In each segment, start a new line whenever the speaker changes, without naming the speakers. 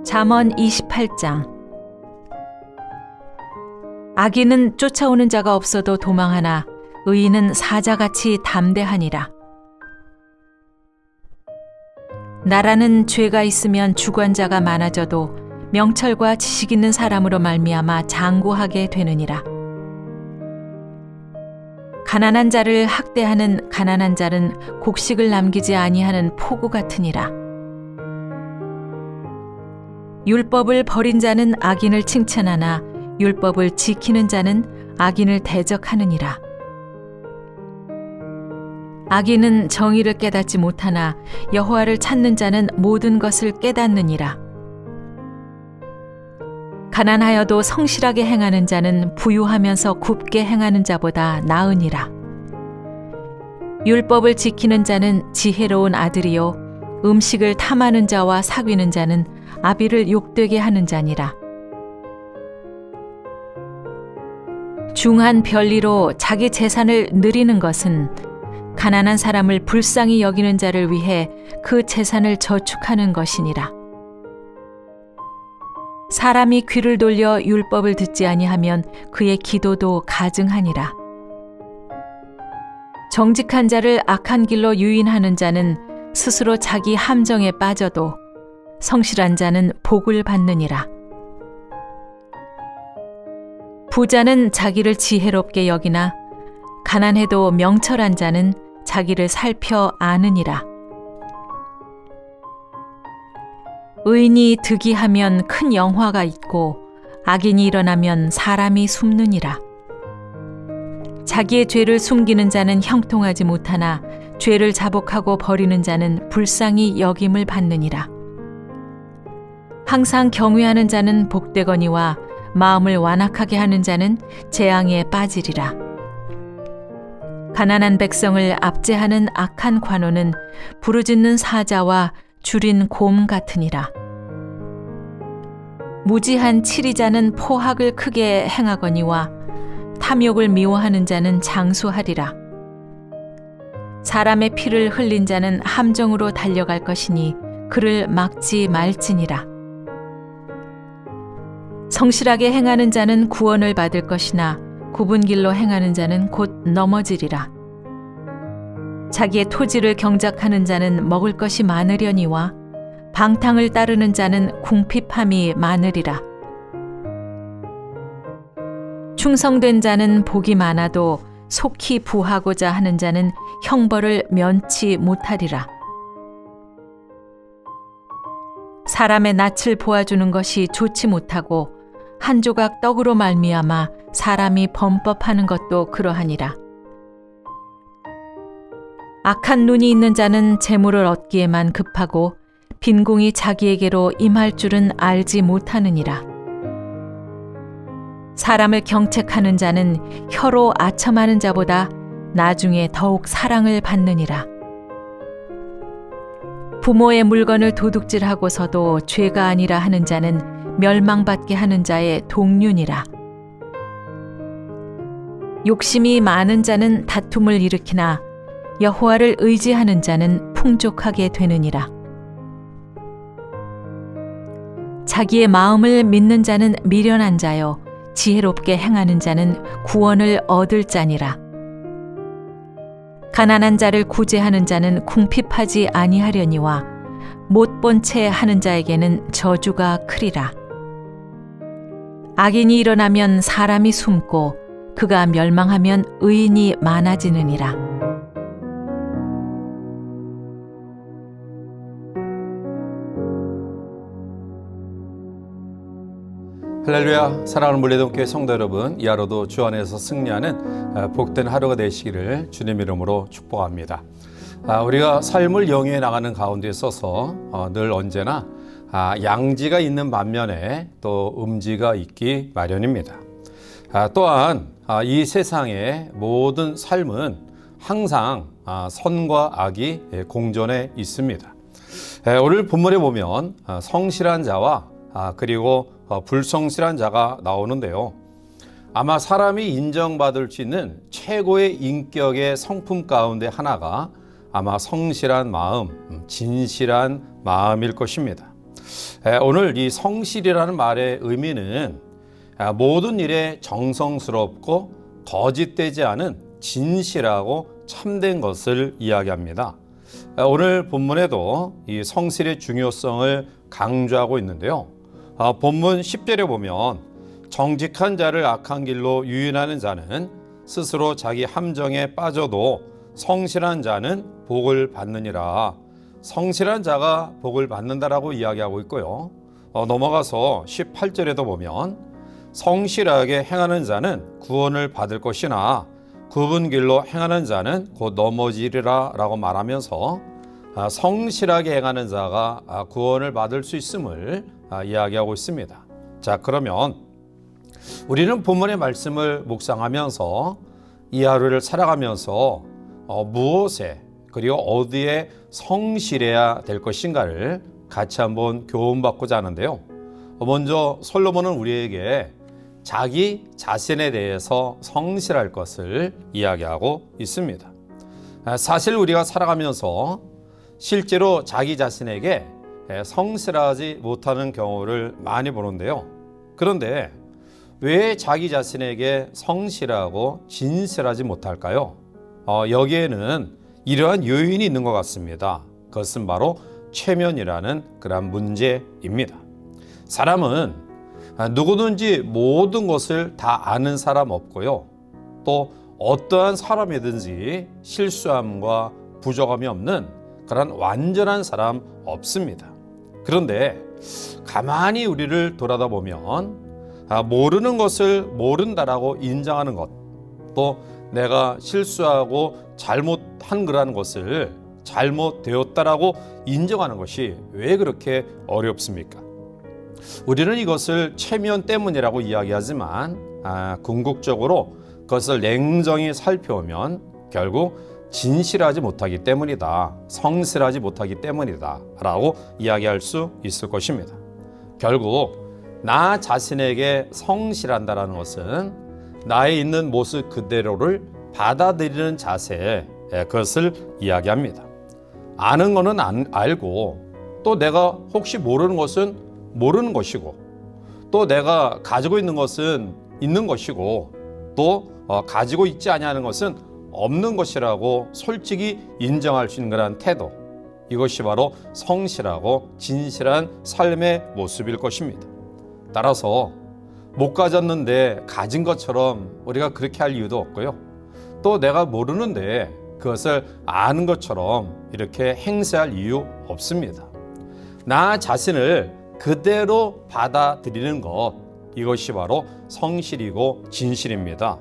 잠언 28장. 악인은 쫓아오는 자가 없어도 도망하나 의인은 사자같이 담대하니라. 나라는 죄가 있으면 주관자가 많아져도 명철과 지식 있는 사람으로 말미암아 장구하게 되느니라. 가난한 자를 학대하는 가난한 자는 곡식을 남기지 아니하는 포구 같으니라. 율법을 버린 자는 악인을 칭찬하나 율법을 지키는 자는 악인을 대적하느니라. 악인은 정의를 깨닫지 못하나 여호와를 찾는 자는 모든 것을 깨닫느니라. 가난하여도 성실하게 행하는 자는 부유하면서 굽게 행하는 자보다 나으니라. 율법을 지키는 자는 지혜로운 아들이요 음식을 탐하는 자와 사귀는 자는 아비를 욕되게 하는 자니라. 중한 별리로 자기 재산을 누리는 것은 가난한 사람을 불쌍히 여기는 자를 위해 그 재산을 저축하는 것이니라. 사람이 귀를 돌려 율법을 듣지 아니하면 그의 기도도 가증하니라. 정직한 자를 악한 길로 유인하는 자는 스스로 자기 함정에 빠져도 성실한 자는 복을 받느니라. 부자는 자기를 지혜롭게 여기나 가난해도 명철한 자는 자기를 살펴 아느니라. 의인이 득이하면 큰 영화가 있고 악인이 일어나면 사람이 숨느니라. 자기의 죄를 숨기는 자는 형통하지 못하나 죄를 자복하고 버리는 자는 불쌍히 여김을 받느니라. 항상 경외하는 자는 복되거니와 마음을 완악하게 하는 자는 재앙에 빠지리라. 가난한 백성을 압제하는 악한 관원은 부르짖는 사자와 줄인 곰 같으니라. 무지한 치리자는 포학을 크게 행하거니와 탐욕을 미워하는 자는 장수하리라. 사람의 피를 흘린 자는 함정으로 달려갈 것이니 그를 막지 말지니라. 성실하게 행하는 자는 구원을 받을 것이나 굽은 길로 행하는 자는 곧 넘어지리라. 자기의 토지를 경작하는 자는 먹을 것이 많으려니와 방탕을 따르는 자는 궁핍함이 많으리라. 충성된 자는 복이 많아도 속히 부하고자 하는 자는 형벌을 면치 못하리라. 사람의 낯을 보아주는 것이 좋지 못하고 한 조각 떡으로 말미암아 사람이 범법하는 것도 그러하니라. 악한 눈이 있는 자는 재물을 얻기에만 급하고 빈궁이 자기에게로 임할 줄은 알지 못하느니라. 사람을 경책하는 자는 혀로 아첨하는 자보다 나중에 더욱 사랑을 받느니라. 부모의 물건을 도둑질하고서도 죄가 아니라 하는 자는 멸망받게 하는 자의 동륜이라. 욕심이 많은 자는 다툼을 일으키나 여호와를 의지하는 자는 풍족하게 되느니라. 자기의 마음을 믿는 자는 미련한 자요 지혜롭게 행하는 자는 구원을 얻을 자니라. 가난한 자를 구제하는 자는 궁핍하지 아니하려니와 못 본 채 하는 자에게는 저주가 크리라. 악인이 일어나면 사람이 숨고 그가 멸망하면 의인이 많아지느니라.
할렐루야. 사랑하는 물레동교회 성도 여러분, 이 하루도 주 안에서 승리하는 복된 하루가 되시기를 주님 이름으로 축복합니다. 우리가 삶을 영위해 나가는 가운데 있어서 늘 언제나 양지가 있는 반면에 또 음지가 있기 마련입니다. 또한 이 세상의 모든 삶은 항상 선과 악이 공존해 있습니다. 오늘 본문에 보면 성실한 자와 그리고 불성실한 자가 나오는데요. 아마 사람이 인정받을 수 있는 최고의 인격의 성품 가운데 하나가 아마 성실한 마음, 진실한 마음일 것입니다. 오늘 이 성실이라는 말의 의미는 모든 일에 정성스럽고 거짓되지 않은 진실하고 참된 것을 이야기합니다. 오늘 본문에도 이 성실의 중요성을 강조하고 있는데요. 본문 10절에 보면 정직한 자를 악한 길로 유인하는 자는 스스로 자기 함정에 빠져도 성실한 자는 복을 받느니라. 성실한 자가 복을 받는다라고 이야기하고 있고요. 넘어가서 18절에도 보면 성실하게 행하는 자는 구원을 받을 것이나 굽은 길로 행하는 자는 곧 넘어지리라 라고 말하면서 성실하게 행하는 자가 구원을 받을 수 있음을 이야기하고 있습니다. 자, 그러면 우리는 본문의 말씀을 묵상하면서 이 하루를 살아가면서 무엇에 그리고 어디에 성실해야 될 것인가를 같이 한번 교훈받고자 하는데요. 먼저 솔로몬은 우리에게 자기 자신에 대해서 성실할 것을 이야기하고 있습니다. 사실 우리가 살아가면서 실제로 자기 자신에게 성실하지 못하는 경우를 많이 보는데요. 그런데 왜 자기 자신에게 성실하고 진실하지 못할까요? 여기에는 이러한 요인이 있는 것 같습니다. 그것은 바로 최면이라는 그런 문제입니다. 사람은 누구든지 모든 것을 다 아는 사람 없고요. 또 어떠한 사람이든지 실수함과 부족함이 없는 그런 완전한 사람 없습니다. 그런데 가만히 우리를 돌아다보면 모르는 것을 모른다라고 인정하는 것, 또 내가 실수하고 잘못한 그러한 것을 잘못되었다라고 인정하는 것이 왜 그렇게 어렵습니까? 우리는 이것을 체면 때문이라고 이야기하지만 궁극적으로 그것을 냉정히 살펴보면 결국 진실하지 못하기 때문이다, 성실하지 못하기 때문이다 라고 이야기할 수 있을 것입니다. 결국 나 자신에게 성실한다는 것은 나의 있는 모습 그대로를 받아들이는 자세, 그것을 이야기합니다. 아는 것은 알고, 또 내가 혹시 모르는 것은 모르는 것이고, 또 내가 가지고 있는 것은 있는 것이고, 또 가지고 있지 아니하는 것은 없는 것이라고 솔직히 인정할 수 있는 그런 태도, 이것이 바로 성실하고 진실한 삶의 모습일 것입니다. 따라서 못 가졌는데 가진 것처럼 우리가 그렇게 할 이유도 없고요. 또 내가 모르는데 그것을 아는 것처럼 이렇게 행세할 이유 없습니다. 나 자신을 그대로 받아들이는 것, 이것이 바로 성실이고 진실입니다.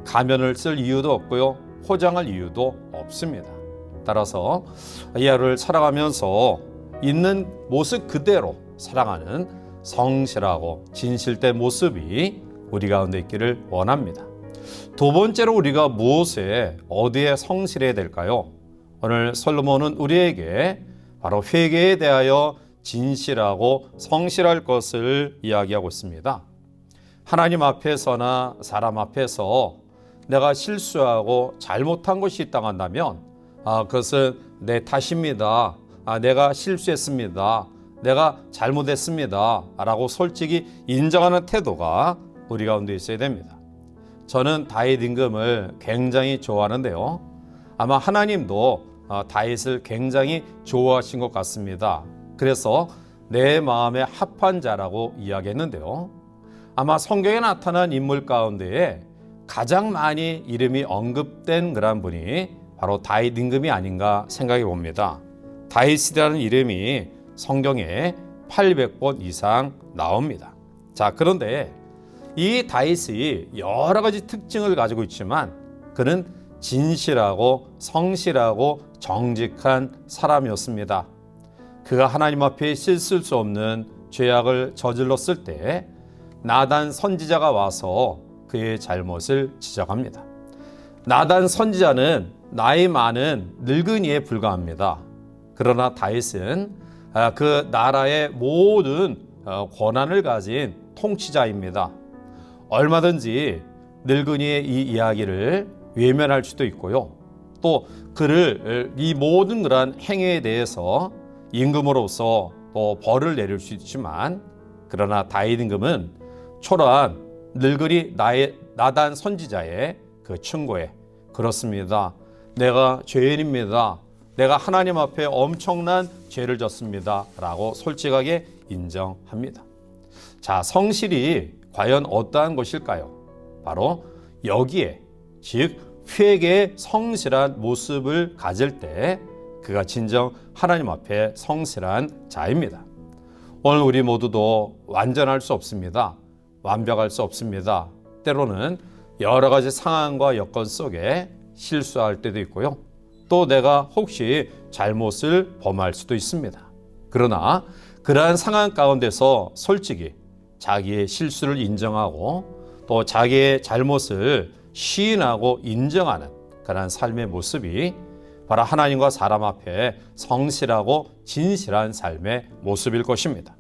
가면을 쓸 이유도 없고요. 포장할 이유도 없습니다. 따라서 이 하루를 살아가면서 있는 모습 그대로 살아가는 성실하고 진실된 모습이 우리 가운데 있기를 원합니다. 두 번째로 우리가 무엇에 어디에 성실해야 될까요? 오늘 솔로몬은 우리에게 바로 회개에 대하여 진실하고 성실할 것을 이야기하고 있습니다. 하나님 앞에서나 사람 앞에서 내가 실수하고 잘못한 것이 있다고 한다면 그것은 내 탓입니다. 내가 실수했습니다. 내가 잘못했습니다. 라고 솔직히 인정하는 태도가 우리 가운데 있어야 됩니다. 저는 다윗 임금을 굉장히 좋아하는데요. 아마 하나님도 다윗을 굉장히 좋아하신 것 같습니다. 그래서 내 마음에 합한 자라고 이야기했는데요. 아마 성경에 나타난 인물 가운데에 가장 많이 이름이 언급된 그런 분이 바로 다윗 임금이 아닌가 생각해 봅니다. 다윗이라는 이름이 성경에 800번 이상 나옵니다. 자, 그런데 이 다윗이 여러 가지 특징을 가지고 있지만 그는 진실하고 성실하고 정직한 사람이었습니다. 그가 하나님 앞에 씻을 수 없는 죄악을 저질렀을 때 나단 선지자가 와서 그의 잘못을 지적합니다. 나단 선지자는 나이 많은 늙은이에 불과합니다. 그러나 다윗은 그 나라의 모든 권한을 가진 통치자입니다. 얼마든지 늙은이의 이 이야기를 외면할 수도 있고요. 또 그를 이 모든 그러한 행위에 대해서 임금으로서 또 또 벌을 내릴 수 있지만 그러나 다윗 임금은 초라한 늙으리 나단 선지자의 그 충고에 그렇습니다. 내가 죄인입니다. 내가 하나님 앞에 엄청난 죄를 졌습니다. 라고 솔직하게 인정합니다. 자, 성실이 과연 어떠한 것일까요? 바로 여기에, 즉 회개의 성실한 모습을 가질 때 그가 진정 하나님 앞에 성실한 자입니다. 오늘 우리 모두도 완전할 수 없습니다. 완벽할 수 없습니다. 때로는 여러 가지 상황과 여건 속에 실수할 때도 있고요. 또 내가 혹시 잘못을 범할 수도 있습니다. 그러나 그러한 상황 가운데서 솔직히 자기의 실수를 인정하고 또 자기의 잘못을 시인하고 인정하는 그러한 삶의 모습이 바로 하나님과 사람 앞에 성실하고 진실한 삶의 모습일 것입니다.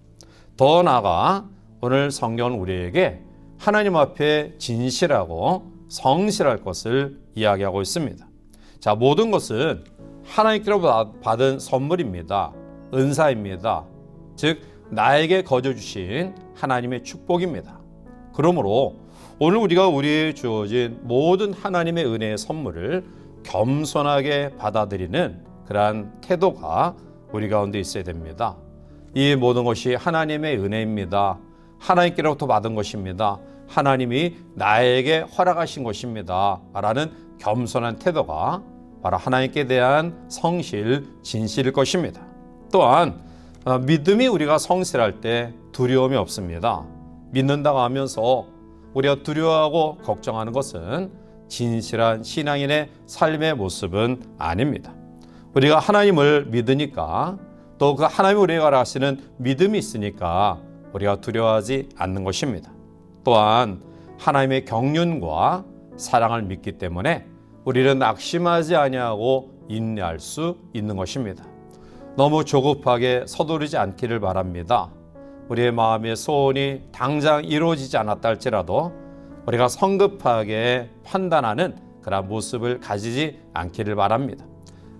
더 나아가 오늘 성경은 우리에게 하나님 앞에 진실하고 성실할 것을 이야기하고 있습니다. 자, 모든 것은 하나님께로 받은 선물입니다. 은사입니다. 즉 나에게 거저 주신 하나님의 축복입니다. 그러므로 오늘 우리가 우리에게 주어진 모든 하나님의 은혜의 선물을 겸손하게 받아들이는 그러한 태도가 우리 가운데 있어야 됩니다. 이 모든 것이 하나님의 은혜입니다. 하나님께로부터 받은 것입니다. 하나님이 나에게 허락하신 것입니다. 라는 겸손한 태도가 바로 하나님께 대한 성실, 진실일 것입니다. 또한 믿음이 우리가 성실할 때 두려움이 없습니다. 믿는다고 하면서 우리가 두려워하고 걱정하는 것은 진실한 신앙인의 삶의 모습은 아닙니다. 우리가 하나님을 믿으니까 또 그 하나님이 우리에게 하시는 믿음이 있으니까 우리가 두려워하지 않는 것입니다. 또한 하나님의 경륜과 사랑을 믿기 때문에 우리는 낙심하지 아니하고 인내할 수 있는 것입니다. 너무 조급하게 서두르지 않기를 바랍니다. 우리의 마음의 소원이 당장 이루어지지 않았다 할지라도 우리가 성급하게 판단하는 그런 모습을 가지지 않기를 바랍니다.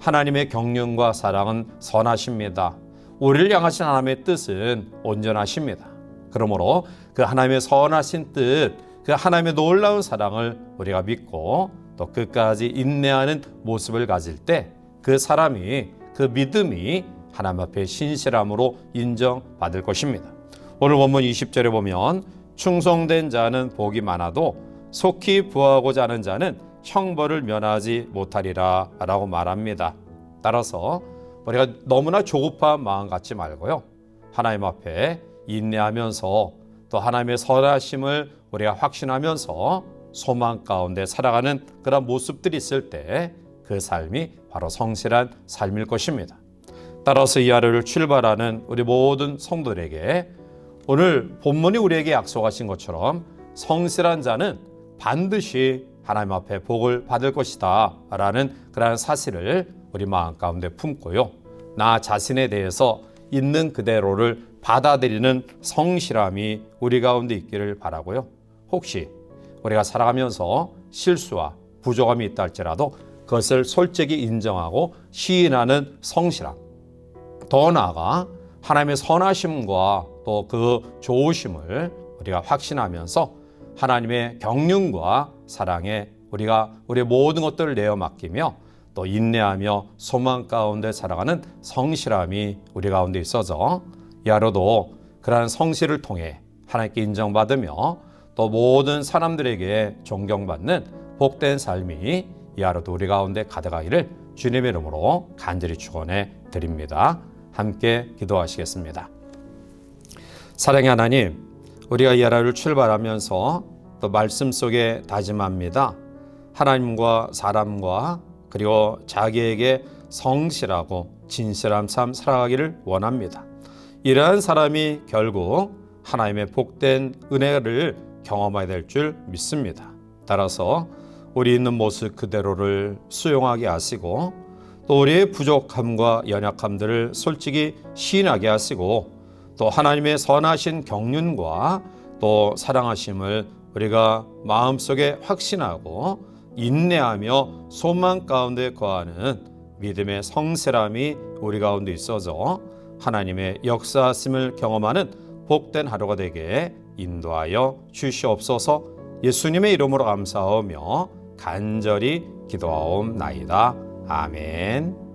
하나님의 경륜과 사랑은 선하십니다. 우리를 향하신 하나님의 뜻은 온전하십니다. 그러므로 그 하나님의 선하신 뜻, 그 하나님의 놀라운 사랑을 우리가 믿고 또 끝까지 인내하는 모습을 가질 때 그 사람이, 그 믿음이 하나님 앞에 신실함으로 인정받을 것입니다. 오늘 본문 20절에 보면 충성된 자는 복이 많아도 속히 부하고자 하는 자는 형벌을 면하지 못하리라 라고 말합니다. 따라서 우리가 너무나 조급한 마음 갖지 말고요, 하나님 앞에 인내하면서 또 하나님의 선하심을 우리가 확신하면서 소망 가운데 살아가는 그런 모습들이 있을 때 그 삶이 바로 성실한 삶일 것입니다. 따라서 이 하루를 출발하는 우리 모든 성도들에게 오늘 본문이 우리에게 약속하신 것처럼 성실한 자는 반드시 하나님 앞에 복을 받을 것이다 라는 그러한 사실을 우리 마음 가운데 품고요, 나 자신에 대해서 있는 그대로를 받아들이는 성실함이 우리 가운데 있기를 바라고요. 혹시 우리가 살아가면서 실수와 부족함이 있다 할지라도 그것을 솔직히 인정하고 시인하는 성실함, 더 나아가 하나님의 선하심과 또 그 좋으심을 우리가 확신하면서 하나님의 경륜과 사랑에 우리가 우리의 모든 것들을 내어 맡기며 또 인내하며 소망 가운데 살아가는 성실함이 우리 가운데 있어서 이 하루도 그러한 성실을 통해 하나님께 인정받으며 또 모든 사람들에게 존경받는 복된 삶이 이 하루도 우리 가운데 가득하기를 주님의 이름으로 간절히 축원해 드립니다. 함께 기도하시겠습니다. 사랑의 하나님, 우리가 이 하루를 출발하면서 또 말씀 속에 다짐합니다. 하나님과 사람과 그리고 자기에게 성실하고 진실한 삶 살아가기를 원합니다. 이러한 사람이 결국 하나님의 복된 은혜를 경험하게 될 줄 믿습니다. 따라서 우리 있는 모습 그대로를 수용하게 하시고 또 우리의 부족함과 연약함들을 솔직히 시인하게 하시고 또 하나님의 선하신 경륜과 또 사랑하심을 우리가 마음속에 확신하고 인내하며 소망 가운데 거하는 믿음의 성실함이 우리 가운데 있어서 하나님의 역사하심을 경험하는 복된 하루가 되게 인도하여 주시옵소서. 예수님의 이름으로 감사하며 간절히 기도하옵나이다. 아멘.